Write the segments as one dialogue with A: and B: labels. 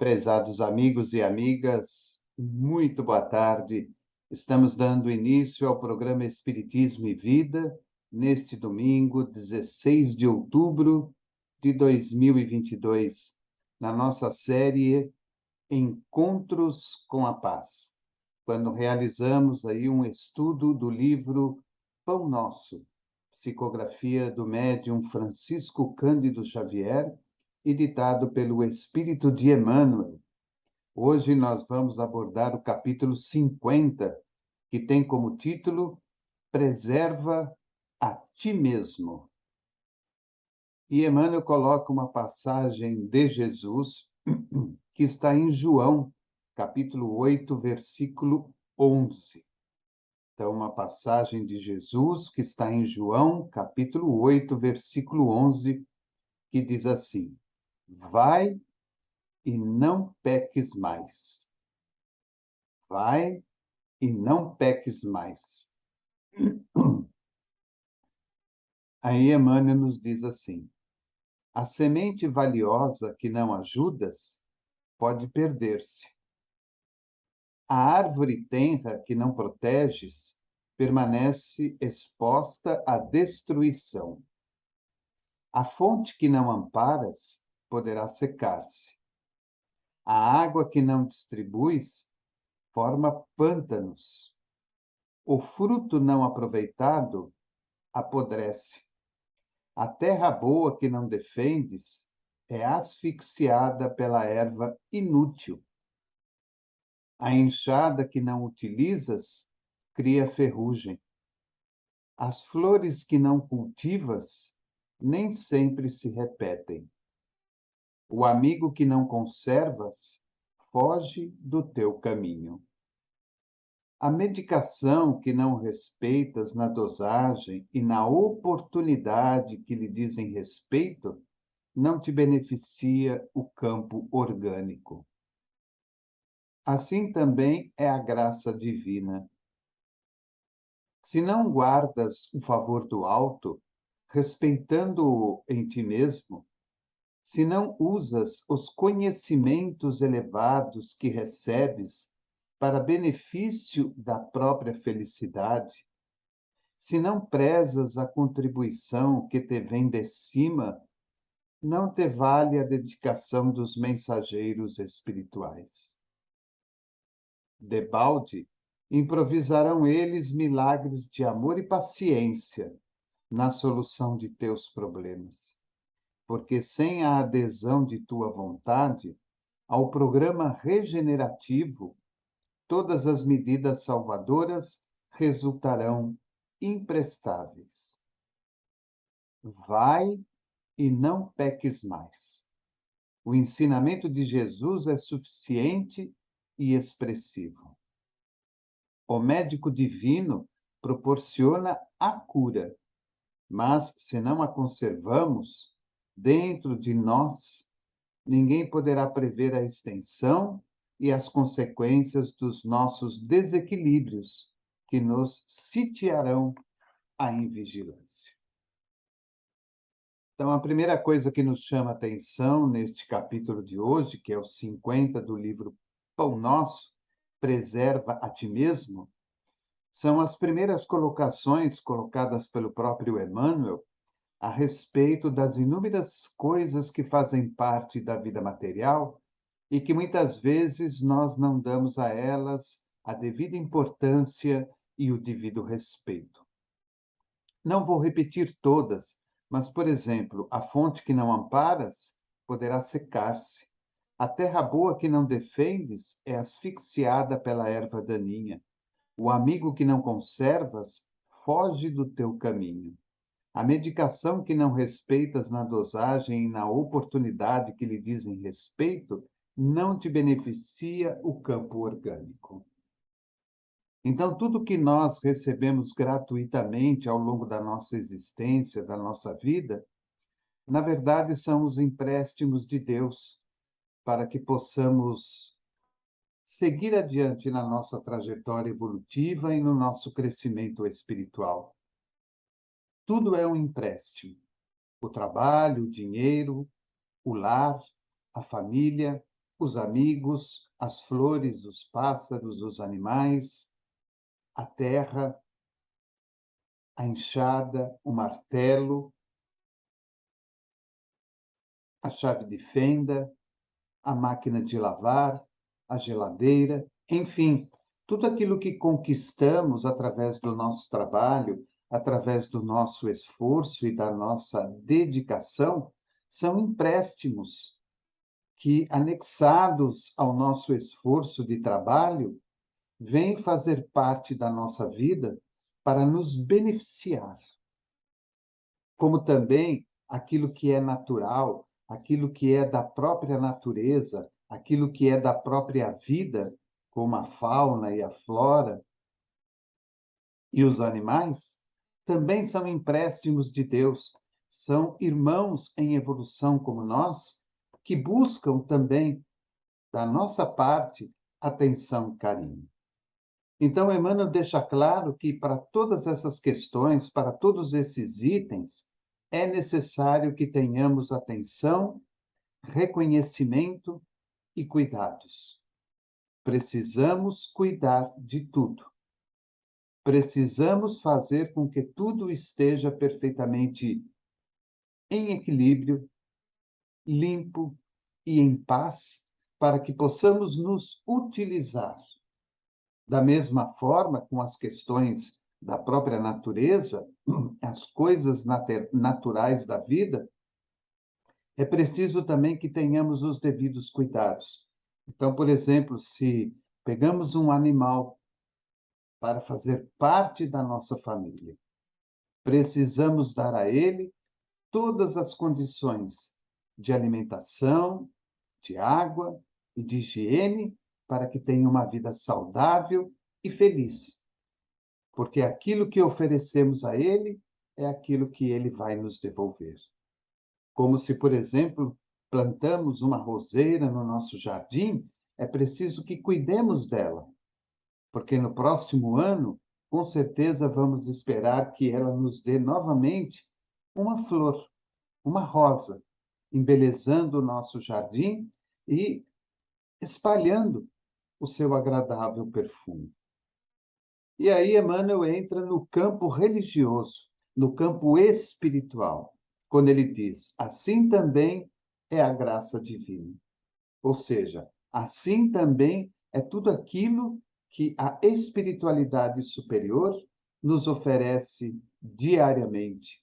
A: Prezados amigos e amigas, muito boa tarde. Estamos dando início ao programa Espiritismo e Vida, neste domingo, 16 de outubro de 2022, na nossa série Encontros com a Paz, quando realizamos aí um estudo do livro Pão Nosso, psicografia do médium Francisco Cândido Xavier, editado pelo Espírito de Emmanuel. Hoje nós vamos abordar o capítulo 50, que tem como título Preserva a ti mesmo. E Emmanuel coloca uma passagem de Jesus que está em João, capítulo 8, versículo 11. Então, uma passagem de Jesus que está em João, capítulo 8, versículo 11, que diz assim: Vai e não peques mais. Vai e não peques mais. Aí Emmanuel nos diz assim: a semente valiosa que não ajudas pode perder-se. A árvore tenra que não proteges permanece exposta à destruição. A fonte que não amparas poderá secar-se. A água que não distribuis forma pântanos. O fruto não aproveitado apodrece. A terra boa que não defendes é asfixiada pela erva inútil. A enxada que não utilizas cria ferrugem. As flores que não cultivas nem sempre se repetem. O amigo que não conservas foge do teu caminho. A medicação que não respeitas na dosagem e na oportunidade que lhe dizem respeito não te beneficia o campo orgânico. Assim também é a graça divina. Se não guardas o favor do alto, respeitando-o em ti mesmo, se não usas os conhecimentos elevados que recebes para benefício da própria felicidade, se não prezas a contribuição que te vem de cima, não te vale a dedicação dos mensageiros espirituais. Debalde, improvisarão eles milagres de amor e paciência na solução de teus problemas, porque sem a adesão de tua vontade ao programa regenerativo, todas as medidas salvadoras resultarão imprestáveis. Vai e não peques mais. O ensinamento de Jesus é suficiente e expressivo. O médico divino proporciona a cura, mas se não a conservamos dentro de nós, ninguém poderá prever a extensão e as consequências dos nossos desequilíbrios, que nos sitiarão a invigilância. Então, a primeira coisa que nos chama a atenção neste capítulo de hoje, que é o 50 do livro Pão Nosso, Preserva a ti mesmo, são as primeiras colocações colocadas pelo próprio Emmanuel a respeito das inúmeras coisas que fazem parte da vida material e que muitas vezes nós não damos a elas a devida importância e o devido respeito. Não vou repetir todas, mas, por exemplo, a fonte que não amparas poderá secar-se. A terra boa que não defendes é asfixiada pela erva daninha. O amigo que não conservas foge do teu caminho. A medicação que não respeitas na dosagem e na oportunidade que lhe dizem respeito não te beneficia o campo orgânico. Então, tudo que nós recebemos gratuitamente ao longo da nossa existência, da nossa vida, na verdade são os empréstimos de Deus para que possamos seguir adiante na nossa trajetória evolutiva e no nosso crescimento espiritual. Tudo é um empréstimo. O trabalho, o dinheiro, o lar, a família, os amigos, as flores, os pássaros, os animais, a terra, a enxada, o martelo, a chave de fenda, a máquina de lavar, a geladeira, enfim, tudo aquilo que conquistamos através do nosso trabalho, através do nosso esforço e da nossa dedicação, são empréstimos que, anexados ao nosso esforço de trabalho, vêm fazer parte da nossa vida para nos beneficiar. Como também aquilo que é natural, aquilo que é da própria natureza, aquilo que é da própria vida, como a fauna e a flora e os animais, também são empréstimos de Deus, são irmãos em evolução como nós, que buscam também, da nossa parte, atenção e carinho. Então, Emmanuel deixa claro que para todas essas questões, para todos esses itens, é necessário que tenhamos atenção, reconhecimento e cuidados. Precisamos cuidar de tudo. Precisamos fazer com que tudo esteja perfeitamente em equilíbrio, limpo e em paz, para que possamos nos utilizar. Da mesma forma, com as questões da própria natureza, as coisas naturais da vida, é preciso também que tenhamos os devidos cuidados. Então, por exemplo, se pegamos um animal para fazer parte da nossa família, precisamos dar a ele todas as condições de alimentação, de água e de higiene para que tenha uma vida saudável e feliz. Porque aquilo que oferecemos a ele é aquilo que ele vai nos devolver. Como se, por exemplo, plantamos uma roseira no nosso jardim, é preciso que cuidemos dela, porque no próximo ano, com certeza, vamos esperar que ela nos dê novamente uma flor, uma rosa, embelezando o nosso jardim e espalhando o seu agradável perfume. E aí Emmanuel entra no campo religioso, no campo espiritual, quando ele diz: assim também é a graça divina. Ou seja, assim também é tudo aquilo que a espiritualidade superior nos oferece diariamente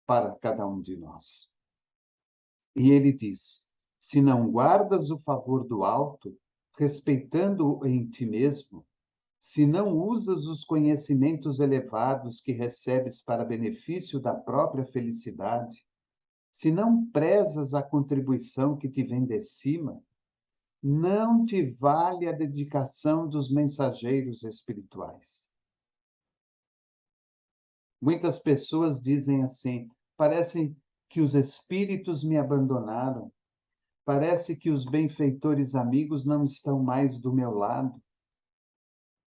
A: para cada um de nós. E ele diz: se não guardas o favor do alto, respeitando-o em ti mesmo, se não usas os conhecimentos elevados que recebes para benefício da própria felicidade, se não prezas a contribuição que te vem de cima, não te vale a dedicação dos mensageiros espirituais. Muitas pessoas dizem assim: parece que os espíritos me abandonaram, parece que os benfeitores amigos não estão mais do meu lado.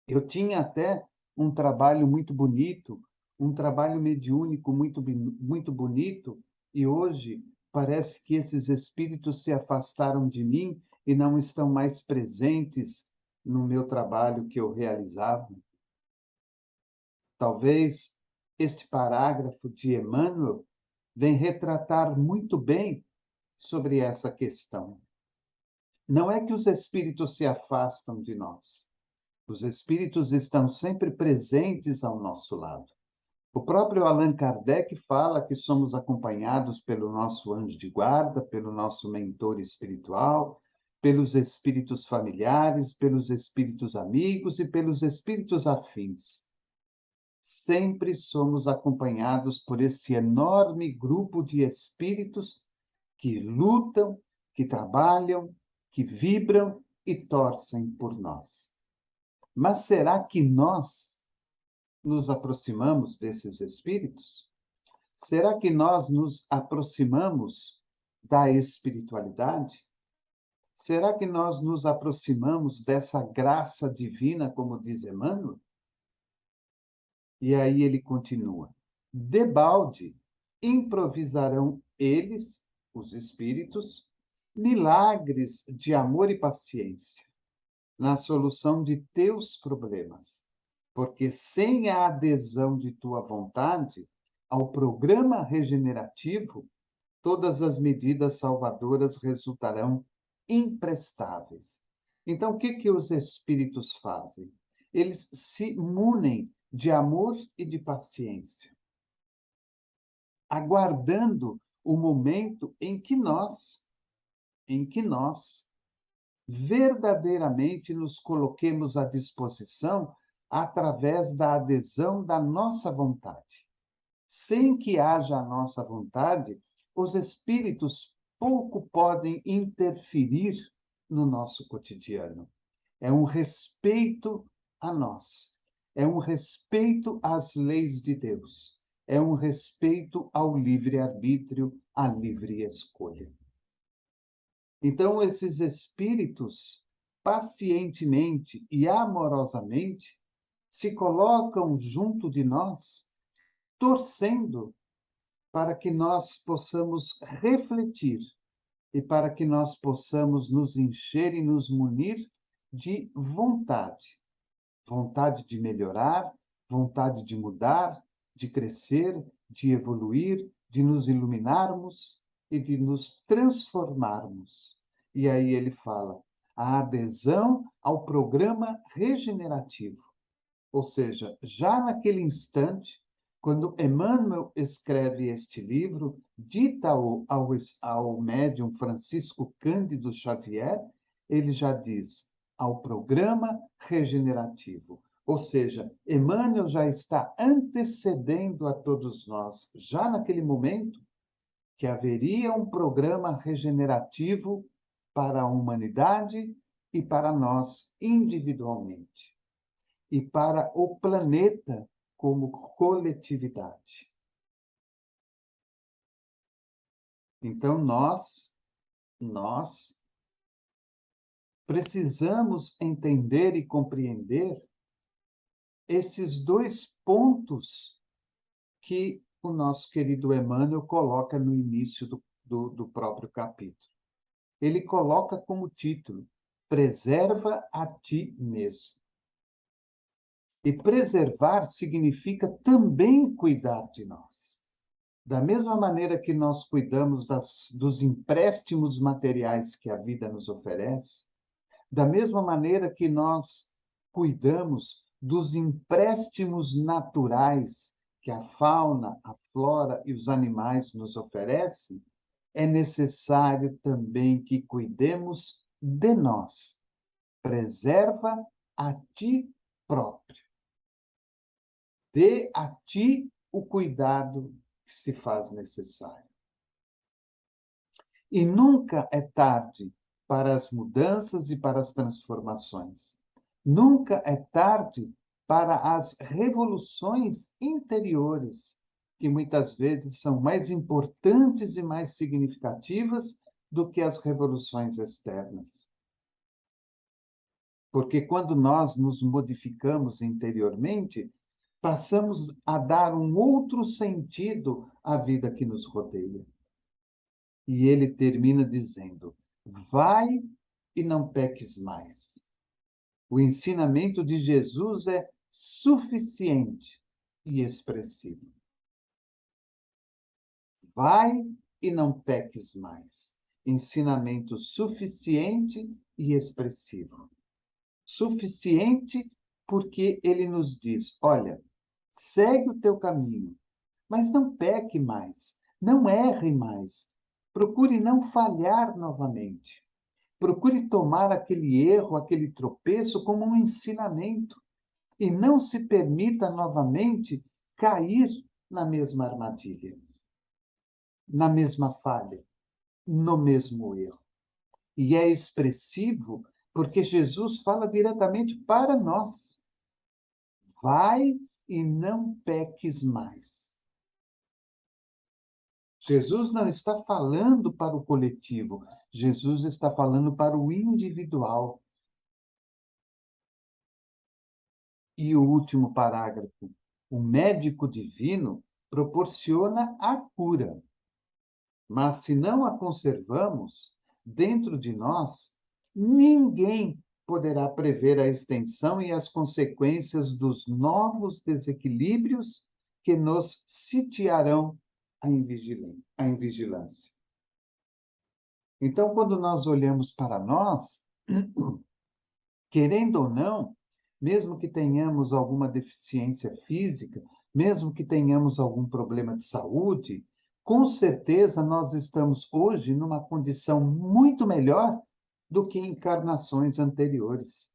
A: Eu tinha até um trabalho muito bonito, um trabalho mediúnico muito bonito, e hoje parece que esses espíritos se afastaram de mim e não estão mais presentes no meu trabalho que eu realizava. Talvez este parágrafo de Emmanuel venha retratar muito bem sobre essa questão. Não é que os espíritos se afastam de nós. Os espíritos estão sempre presentes ao nosso lado. O próprio Allan Kardec fala que somos acompanhados pelo nosso anjo de guarda, pelo nosso mentor espiritual, pelos espíritos familiares, pelos espíritos amigos e pelos espíritos afins. Sempre somos acompanhados por esse enorme grupo de espíritos que lutam, que trabalham, que vibram e torcem por nós. Mas será que nós nos aproximamos desses espíritos? Será que nós nos aproximamos da espiritualidade? Será que nós nos aproximamos dessa graça divina, como diz Emmanuel? E aí ele continua: debalde improvisarão eles, os espíritos, milagres de amor e paciência na solução de teus problemas, porque sem a adesão de tua vontade ao programa regenerativo, todas as medidas salvadoras resultarão imprestáveis. Então, o que que os espíritos fazem? Eles se munem de amor e de paciência, aguardando o momento em que nós verdadeiramente nos coloquemos à disposição através da adesão da nossa vontade. Sem que haja a nossa vontade, os espíritos pouco podem interferir no nosso cotidiano. É um respeito a nós, é um respeito às leis de Deus, é um respeito ao livre-arbítrio, à livre escolha. Então, esses espíritos, pacientemente e amorosamente, se colocam junto de nós, torcendo para que nós possamos refletir e para que nós possamos nos encher e nos munir de vontade. Vontade de melhorar, vontade de mudar, de crescer, de evoluir, de nos iluminarmos e de nos transformarmos. E aí ele fala, a adesão ao programa regenerativo. Ou seja, já naquele instante, quando Emmanuel escreve este livro, dita-o ao médium Francisco Cândido Xavier, ele já diz ao programa regenerativo. Ou seja, Emmanuel já está antecedendo a todos nós, já naquele momento, que haveria um programa regenerativo para a humanidade e para nós individualmente e para o planeta como coletividade. Então, nós precisamos entender e compreender esses dois pontos que o nosso querido Emmanuel coloca no início do próprio capítulo. Ele coloca como título, Preserva a ti mesmo. E preservar significa também cuidar de nós. Da mesma maneira que nós cuidamos dos empréstimos materiais que a vida nos oferece, da mesma maneira que nós cuidamos dos empréstimos naturais que a fauna, a flora e os animais nos oferecem, é necessário também que cuidemos de nós. Preserva a ti próprio. Dê a ti o cuidado que se faz necessário. E nunca é tarde para as mudanças e para as transformações. Nunca é tarde para as revoluções interiores, que muitas vezes são mais importantes e mais significativas do que as revoluções externas. Porque quando nós nos modificamos interiormente, passamos a dar um outro sentido à vida que nos rodeia. E ele termina dizendo: vai e não peques mais. O ensinamento de Jesus é suficiente e expressivo. Vai e não peques mais. Ensinamento suficiente e expressivo. Suficiente porque ele nos diz: olha, segue o teu caminho, mas não peque mais, não erre mais. Procure não falhar novamente. Procure tomar aquele erro, aquele tropeço como um ensinamento e não se permita novamente cair na mesma armadilha, na mesma falha, no mesmo erro. E é expressivo porque Jesus fala diretamente para nós. Vai e não peques mais. Jesus não está falando para o coletivo, Jesus está falando para o individual. E o último parágrafo, o médico divino proporciona a cura. Mas se não a conservamos, dentro de nós, ninguém poderá prever a extensão e as consequências dos novos desequilíbrios que nos sitiarão a invigilância. Então, quando nós olhamos para nós, querendo ou não, mesmo que tenhamos alguma deficiência física, mesmo que tenhamos algum problema de saúde, com certeza nós estamos hoje numa condição muito melhor do que em encarnações anteriores.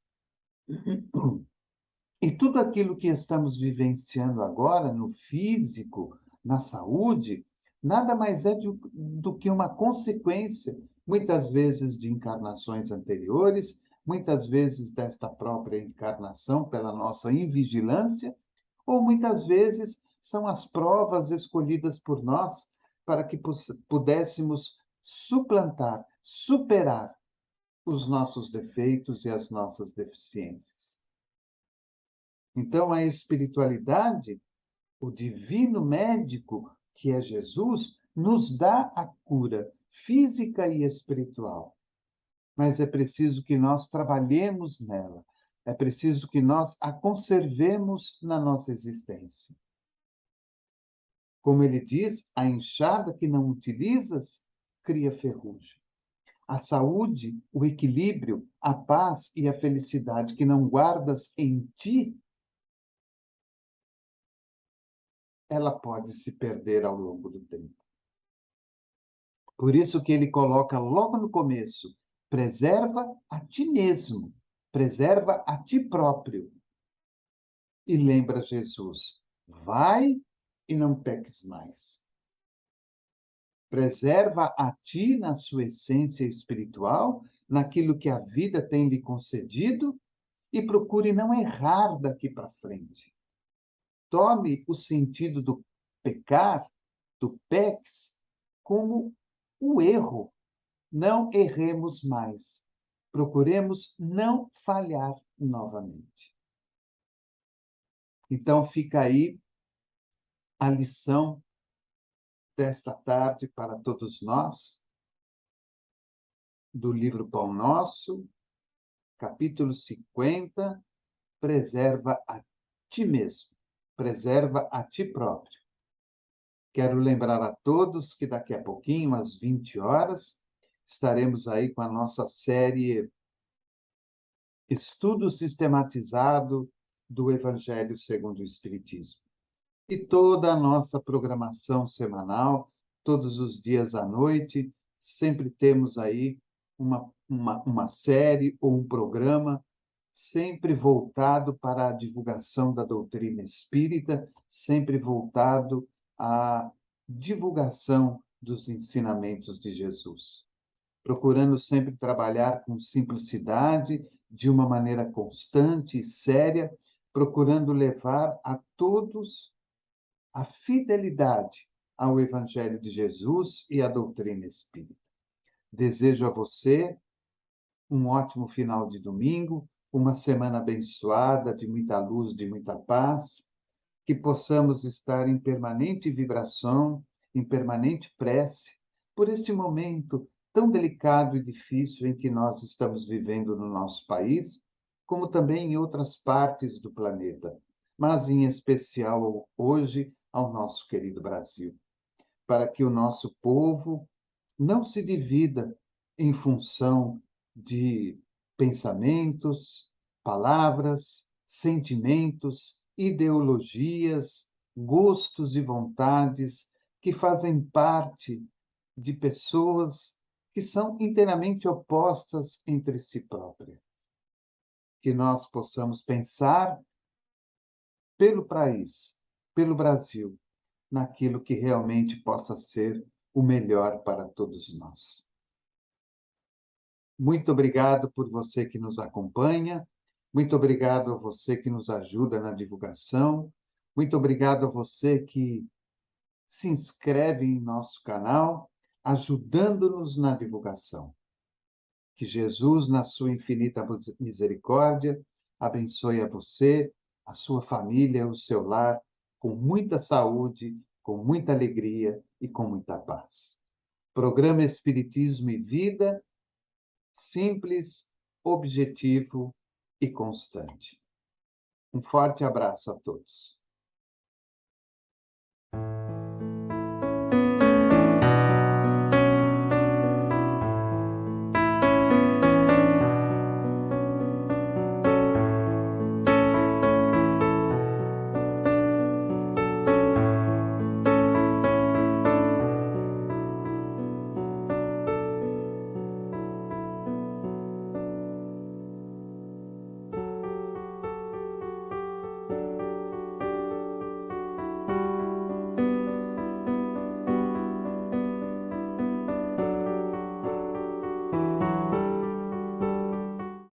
A: E tudo aquilo que estamos vivenciando agora, no físico, na saúde, nada mais é do que uma consequência, muitas vezes, de encarnações anteriores, muitas vezes desta própria encarnação pela nossa invigilância, ou muitas vezes são as provas escolhidas por nós para que pudéssemos suplantar, superar os nossos defeitos e as nossas deficiências. Então, a espiritualidade, o divino médico, que é Jesus, nos dá a cura física e espiritual. Mas é preciso que nós trabalhemos nela. É preciso que nós a conservemos na nossa existência. Como ele diz, a enxada que não utilizas cria ferrugem. A saúde, o equilíbrio, a paz e a felicidade que não guardas em ti, ela pode se perder ao longo do tempo. Por isso que ele coloca logo no começo: preserva a ti mesmo, preserva a ti próprio. E lembra Jesus: vai e não peques mais. Preserva a ti na sua essência espiritual, naquilo que a vida tem lhe concedido, e procure não errar daqui para frente. Tome o sentido do pecar, do pex, como o erro. Não erremos mais. Procuremos não falhar novamente. Então, fica aí a lição desta tarde para todos nós, do livro Pão Nosso, capítulo 50, preserva a ti mesmo, preserva a ti próprio. Quero lembrar a todos que daqui a pouquinho, às 20 horas, estaremos aí com a nossa série Estudo Sistematizado do Evangelho segundo o Espiritismo. E toda a nossa programação semanal, todos os dias à noite, sempre temos aí uma série ou um programa sempre voltado para a divulgação da doutrina espírita, sempre voltado à divulgação dos ensinamentos de Jesus, procurando sempre trabalhar com simplicidade, de uma maneira constante e séria, procurando levar a todos a fidelidade ao Evangelho de Jesus e à doutrina espírita. Desejo a você um ótimo final de domingo, uma semana abençoada, de muita luz, de muita paz, que possamos estar em permanente vibração, em permanente prece, por este momento tão delicado e difícil em que nós estamos vivendo no nosso país, como também em outras partes do planeta, mas em especial hoje ao nosso querido Brasil, para que o nosso povo não se divida em função de pensamentos, palavras, sentimentos, ideologias, gostos e vontades que fazem parte de pessoas que são inteiramente opostas entre si próprias. Que nós possamos pensar pelo país, pelo Brasil, naquilo que realmente possa ser o melhor para todos nós. Muito obrigado por você que nos acompanha, muito obrigado a você que nos ajuda na divulgação, muito obrigado a você que se inscreve em nosso canal, ajudando-nos na divulgação. Que Jesus, na sua infinita misericórdia, abençoe a você, a sua família, o seu lar, com muita saúde, com muita alegria e com muita paz. Programa Espiritismo e Vida, simples, objetivo e constante. Um forte abraço a todos.